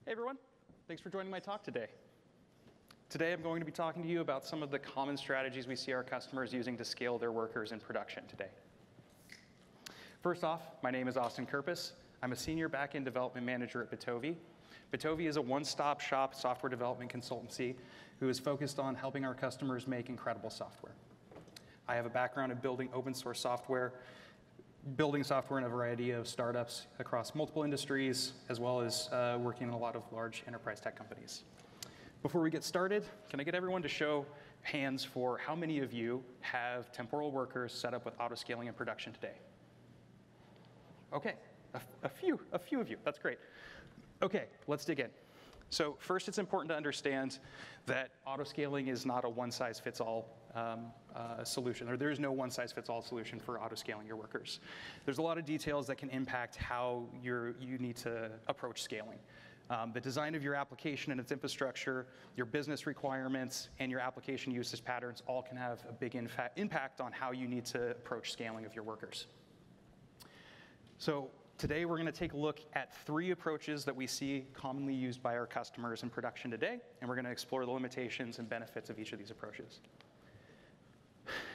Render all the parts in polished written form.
Hey everyone, thanks for joining my talk today. Today I'm going to be talking to you about some of the common strategies we see our customers using to scale their workers in production today. First off, my name is Kurpuis. I'm a senior backend development manager at Bitovi. Bitovi is a one-stop shop software development consultancy who is focused on helping our customers make incredible software. I have a background in building open source software, building software in a variety of startups across multiple industries, as well as working in a lot of large enterprise tech companies. Before we get started, can I get everyone to show hands for how many of you have temporal workers set up with autoscaling in production today? Okay, a few of you, that's great. Okay, let's dig in. So first, it's important to understand that autoscaling is not a one-size-fits-all solution, or there is no one-size-fits-all solution for autoscaling your workers. There's a lot of details that can impact how you need to approach scaling. The design of your application and its infrastructure, your business requirements, and your application usage patterns all can have a big impact on how you need to approach scaling of your workers. So today, we're going to take a look at 3 approaches that we see commonly used by our customers in production today, and we're going to explore the limitations and benefits of each of these approaches.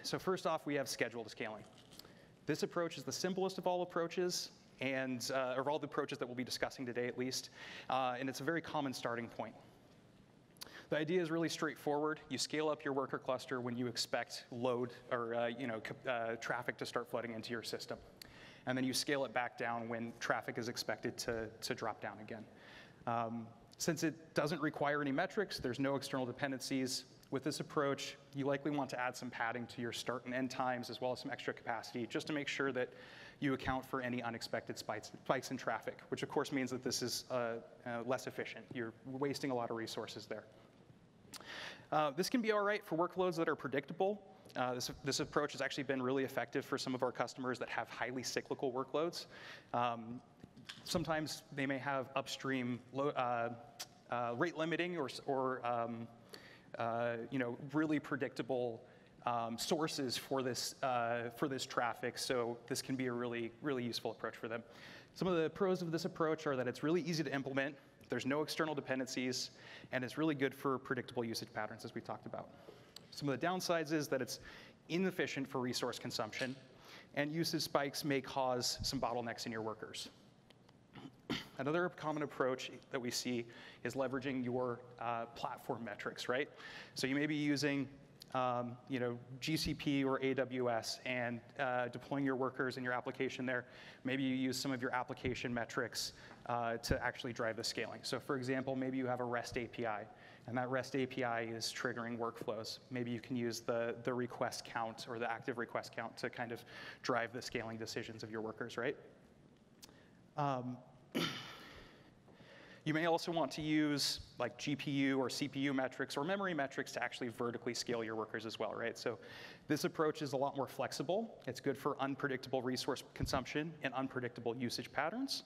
So first off, we have scheduled scaling. This approach is the simplest of all approaches, and of all the approaches that we'll be discussing today at least, and it's a very common starting point. The idea is really straightforward. You scale up your worker cluster when you expect load or traffic to start flooding into your system. And then you scale it back down when traffic is expected to drop down again. Since it doesn't require any metrics, there's no external dependencies. With this approach, you likely want to add some padding to your start and end times, as well as some extra capacity, just to make sure that you account for any unexpected spikes in traffic, which of course means that this is less efficient. You're wasting a lot of resources there. This can be all right for workloads that are predictable. This approach has actually been really effective for some of our customers that have highly cyclical workloads. Sometimes they may have upstream rate limiting or really predictable sources for this traffic. So this can be a really, really useful approach for them. Some of the pros of this approach are that it's really easy to implement. There's no external dependencies, and it's really good for predictable usage patterns, as we talked about. Some of the downsides is that it's inefficient for resource consumption, and usage spikes may cause some bottlenecks in your workers. Another common approach that we see is leveraging your platform metrics, right? So you may be using GCP or AWS and deploying your workers in your application there. Maybe you use some of your application metrics to actually drive the scaling. So for example, maybe you have a REST API, and that REST API is triggering workflows. Maybe you can use the request count or the active request count to kind of drive the scaling decisions of your workers, right? You may also want to use like GPU or CPU metrics or memory metrics to actually vertically scale your workers as well, right? So this approach is a lot more flexible. It's good for unpredictable resource consumption and unpredictable usage patterns.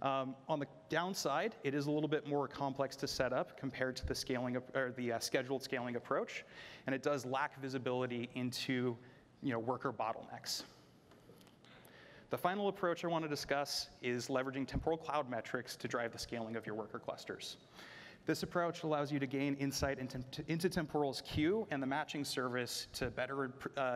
On the downside, it is a little bit more complex to set up compared to the scheduled scaling approach, and it does lack visibility into worker bottlenecks. The final approach I want to discuss is leveraging Temporal Cloud metrics to drive the scaling of your worker clusters. This approach allows you to gain insight into Temporal's queue and the matching service to better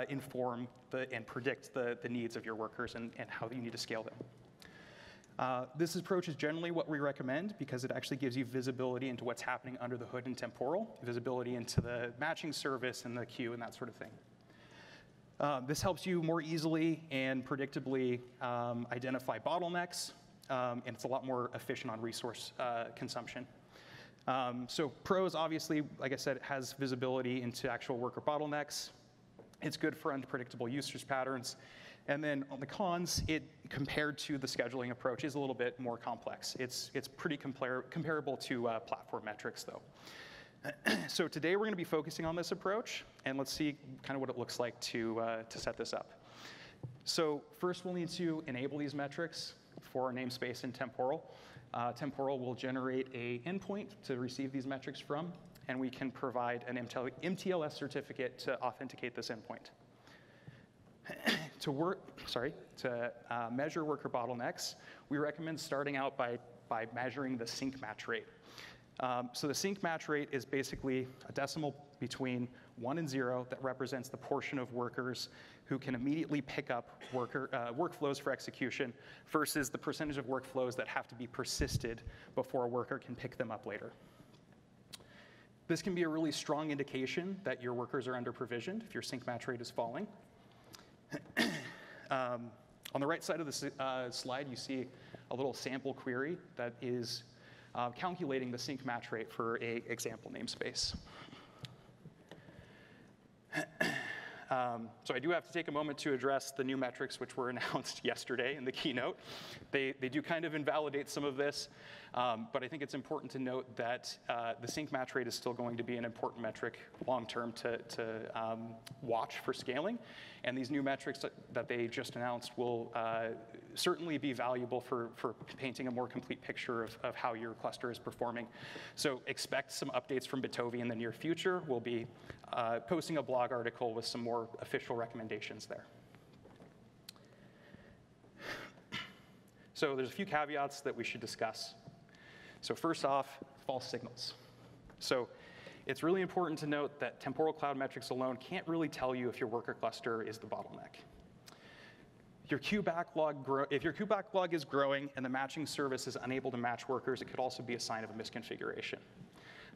inform and predict the needs of your workers and how you need to scale them. This approach is generally what we recommend because it actually gives you visibility into what's happening under the hood in Temporal, visibility into the matching service and the queue and that sort of thing. This helps you more easily and predictably identify bottlenecks, and it's a lot more efficient on resource consumption. So pros, obviously, like I said, it has visibility into actual worker bottlenecks. It's good for unpredictable usage patterns. And then on the cons, compared to the scheduling approach, is a little bit more complex. It's pretty comparable to platform metrics, though. So today we're going to be focusing on this approach, and let's see kind of what it looks like to set this up. So first we'll need to enable these metrics for our namespace in Temporal. Temporal will generate an endpoint to receive these metrics from, and we can provide an MTLS certificate to authenticate this endpoint. To measure worker bottlenecks, we recommend starting out by by measuring the sync match rate. So the sync match rate is basically a decimal between 1 and 0 that represents the portion of workers who can immediately pick up workflows for execution versus the percentage of workflows that have to be persisted before a worker can pick them up later. This can be a really strong indication that your workers are under-provisioned if your sync match rate is falling. On the right side of the slide, you see a little sample query that is calculating the sync match rate for an example namespace. So I do have to take a moment to address the new metrics which were announced yesterday in the keynote. They do kind of invalidate some of this, but I think it's important to note that the sync match rate is still going to be an important metric long-term to watch for scaling. And these new metrics that they just announced will certainly be valuable for painting a more complete picture of how your cluster is performing. So expect some updates from Bitovi in the near future. We'll be posting a blog article with some more official recommendations there. So there's a few caveats that we should discuss. So first off, false signals. So it's really important to note that temporal cloud metrics alone can't really tell you if your worker cluster is the bottleneck. If your queue backlog is growing and the matching service is unable to match workers, it could also be a sign of a misconfiguration.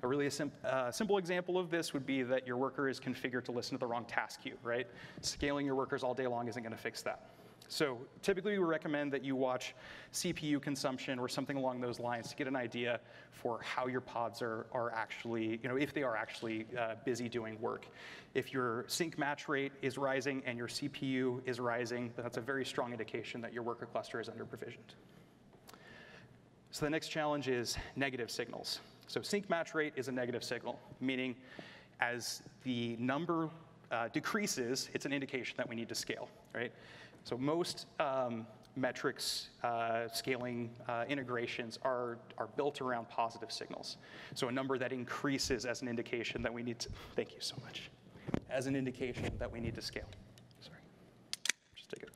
A really simple example of this would be that your worker is configured to listen to the wrong task queue, right? Scaling your workers all day long isn't going to fix that. So typically we recommend that you watch CPU consumption or something along those lines to get an idea for how your pods are actually, if they are actually busy doing work. If your sync match rate is rising and your CPU is rising, then that's a very strong indication that your worker cluster is under-provisioned. So the next challenge is negative signals. So sync match rate is a negative signal, meaning as the number decreases, it's an indication that we need to scale, right? So most metrics scaling integrations are built around positive signals. So a number that increases as an indication that we need to, thank you so much, as an indication that we need to scale. Sorry, just take a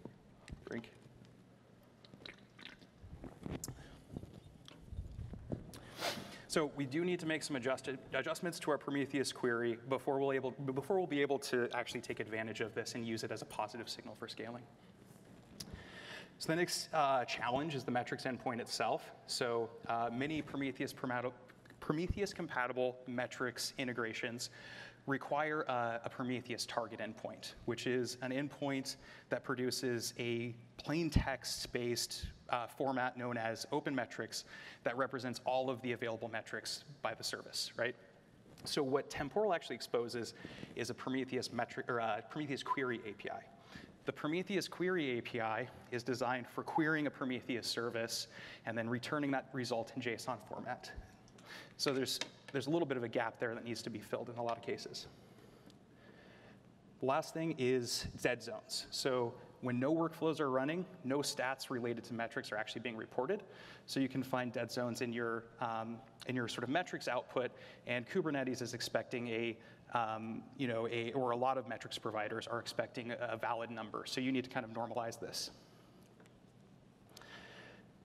drink. So we do need to make some adjustments to our Prometheus query before we'll be able to actually take advantage of this and use it as a positive signal for scaling. So the next challenge is the metrics endpoint itself. So many Prometheus compatible metrics integrations require a Prometheus target endpoint, which is an endpoint that produces a plain text-based format known as open metrics that represents all of the available metrics by the service, right? So what Temporal actually exposes is a Prometheus metric or a Prometheus query API. The Prometheus query API is designed for querying a Prometheus service and then returning that result in JSON format. So there's a little bit of a gap there that needs to be filled in a lot of cases. The last thing is dead zones. So when no workflows are running, no stats related to metrics are actually being reported. So you can find dead zones in your sort of metrics output, and Kubernetes is expecting or a lot of metrics providers are expecting a valid number. So you need to kind of normalize this.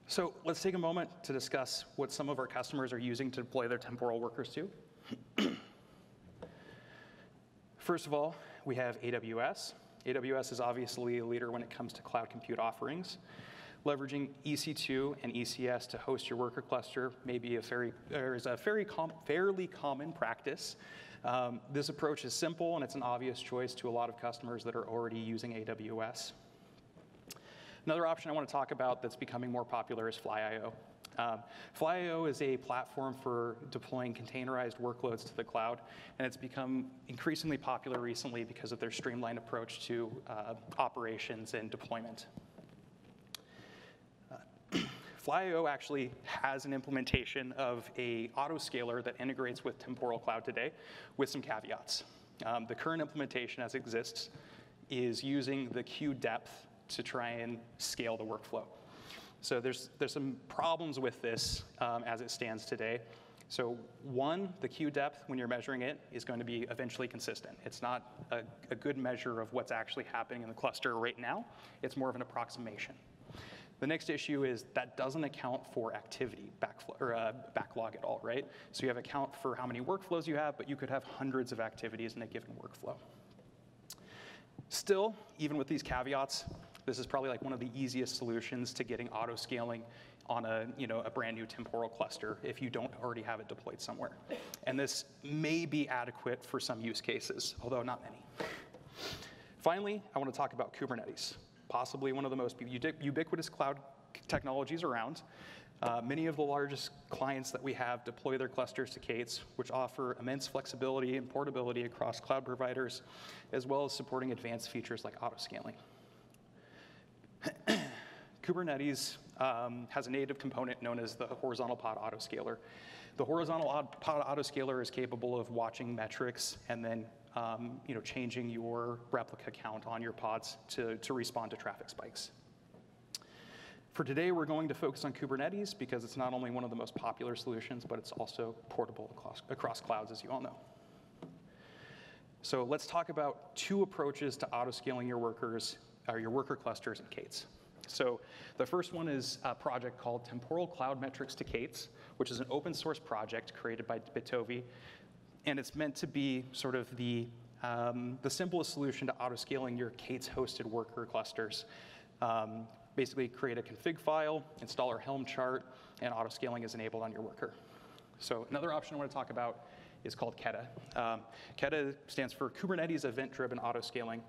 So let's take a moment to discuss what some of our customers are using to deploy their temporal workers to. First of all, we have AWS. AWS is obviously a leader when it comes to cloud compute offerings. Leveraging EC2 and ECS to host your worker cluster may be fairly common practice. This approach is simple, and it's an obvious choice to a lot of customers that are already using AWS. Another option I want to talk about that's becoming more popular is Fly.io. Fly.io is a platform for deploying containerized workloads to the cloud, and it's become increasingly popular recently because of their streamlined approach to operations and deployment. Fly.io actually has an implementation of an autoscaler that integrates with Temporal Cloud today with some caveats. The current implementation as it exists is using the queue depth to try and scale the workflow. So there's some problems with this as it stands today. So one, the queue depth, when you're measuring it, is going to be eventually consistent. It's not a good measure of what's actually happening in the cluster right now. It's more of an approximation. The next issue is that doesn't account for activity backlog at all, right? So you have account for how many workflows you have, but you could have hundreds of activities in a given workflow. Still, even with these caveats, this is probably like one of the easiest solutions to getting auto-scaling on a brand new temporal cluster if you don't already have it deployed somewhere. And this may be adequate for some use cases, although not many. Finally, I want to talk about Kubernetes, possibly one of the most ubiquitous cloud technologies around. Many of the largest clients that we have deploy their clusters to K8s, which offer immense flexibility and portability across cloud providers, as well as supporting advanced features like autoscaling. Kubernetes has a native component known as the horizontal pod autoscaler. The horizontal pod autoscaler is capable of watching metrics and then changing your replica count on your pods to respond to traffic spikes. For today, we're going to focus on Kubernetes because it's not only one of the most popular solutions, but it's also portable across clouds, as you all know. So let's talk about two approaches to autoscaling your worker clusters in K8s. So the first one is a project called Temporal Cloud Metrics to K8s, which is an open source project created by Bitovi. And it's meant to be sort of the simplest solution to autoscaling your K8s hosted worker clusters. Basically create a config file, install our Helm chart, and autoscaling is enabled on your worker. So another option I want to talk about is called Keta. Keta stands for Kubernetes Event-Driven Autoscaling.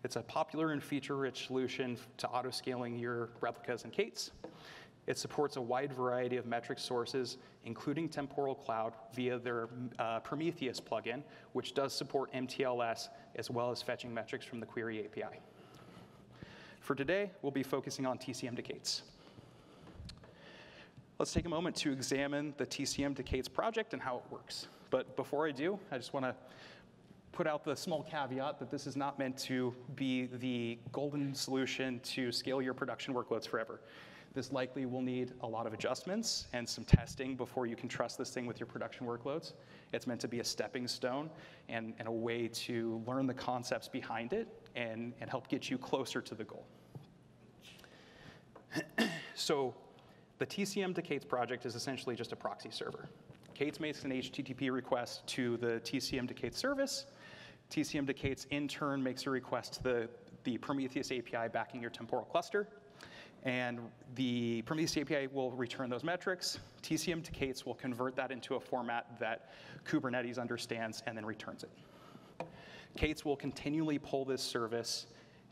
It's a popular and feature-rich solution to autoscaling your replicas and K8s. It supports a wide variety of metric sources, including Temporal Cloud via their Prometheus plugin, which does support MTLS, as well as fetching metrics from the Query API. For today, we'll be focusing on TCM to K8s. Let's take a moment to examine the TCM to K8s project and how it works. But before I do, I just want to put out the small caveat that this is not meant to be the golden solution to scale your production workloads forever. This likely will need a lot of adjustments and some testing before you can trust this thing with your production workloads. It's meant to be a stepping stone and a way to learn the concepts behind it and help get you closer to the goal. So the TCM to K8s project is essentially just a proxy server. K8s makes an HTTP request to the TCM to K8s service. TCM to K8s in turn makes a request to the Prometheus API backing your temporal cluster. And the Prometheus API will return those metrics. TCM to K8s will convert that into a format that Kubernetes understands and then returns it. K8s will continually pull this service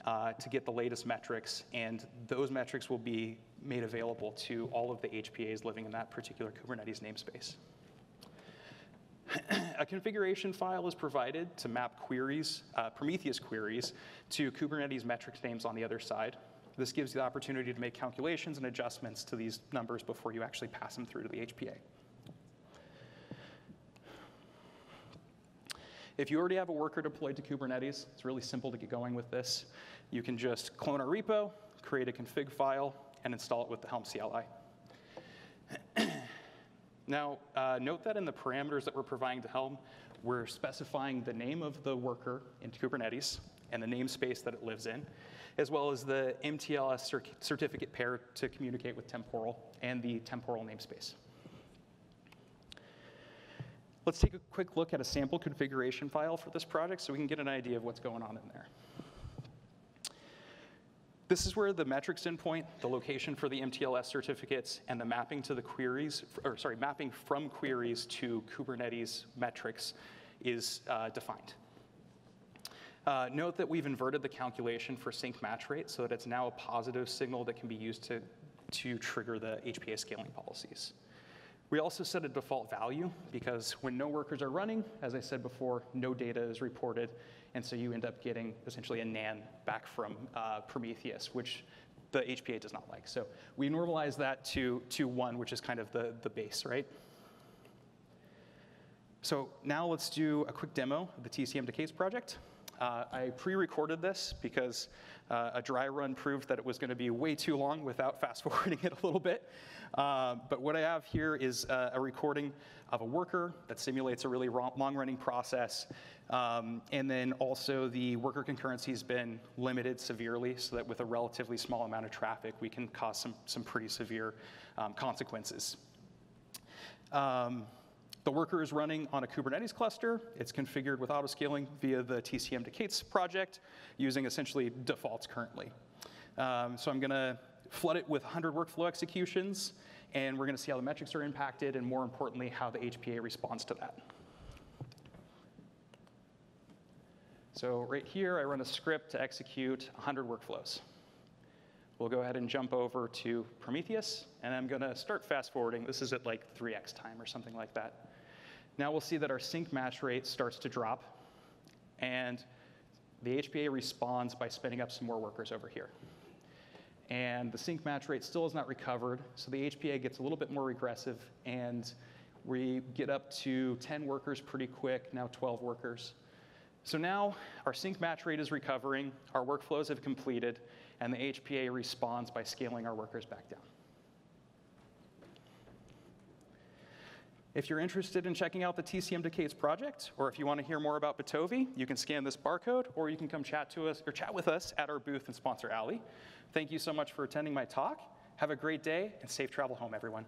to get the latest metrics, and those metrics will be made available to all of the HPAs living in that particular Kubernetes namespace. A configuration file is provided to map queries, Prometheus queries, to Kubernetes metrics names on the other side. This gives you the opportunity to make calculations and adjustments to these numbers before you actually pass them through to the HPA. If you already have a worker deployed to Kubernetes, it's really simple to get going with this. You can just clone our repo, create a config file, and install it with the Helm CLI. Now, note that in the parameters that we're providing to Helm, we're specifying the name of the worker in Kubernetes and the namespace that it lives in, as well as the MTLS certificate pair to communicate with Temporal and the Temporal namespace. Let's take a quick look at a sample configuration file for this project so we can get an idea of what's going on in there. This is where the metrics endpoint, the location for the MTLS certificates, and the mapping to the queries, mapping from queries to Kubernetes metrics is defined. Note that we've inverted the calculation for sync match rate so that it's now a positive signal that can be used to trigger the HPA scaling policies. We also set a default value because when no workers are running, as I said before, no data is reported, and so you end up getting essentially a NaN back from Prometheus, which the HPA does not like. So we normalize that to 1, which is kind of the base, right? So now let's do a quick demo of the TCM to K8s project. I pre-recorded this because a dry run proved that it was going to be way too long without fast-forwarding it a little bit. But what I have here is a recording of a worker that simulates a really long-running process. And then also the worker concurrency has been limited severely so that with a relatively small amount of traffic, we can cause some pretty severe consequences. The worker is running on a Kubernetes cluster. It's configured with autoscaling via the TCM Decates project using essentially defaults currently. So I'm going to flood it with 100 workflow executions, and we're going to see how the metrics are impacted, and more importantly, how the HPA responds to that. So right here, I run a script to execute 100 workflows. We'll go ahead and jump over to Prometheus, and I'm going to start fast forwarding. This is at like 3x time or something like that. Now we'll see that our sync match rate starts to drop, and the HPA responds by spinning up some more workers over here. And the sync match rate still is not recovered, so the HPA gets a little bit more regressive, and we get up to 10 workers pretty quick, now 12 workers. So now our sync match rate is recovering, our workflows have completed, and the HPA responds by scaling our workers back down. If you're interested in checking out the TCM Decates project, or if you want to hear more about Bitovi, you can scan this barcode, or you can come chat with us at our booth in Sponsor Alley. Thank you so much for attending my talk. Have a great day, and safe travel home, everyone.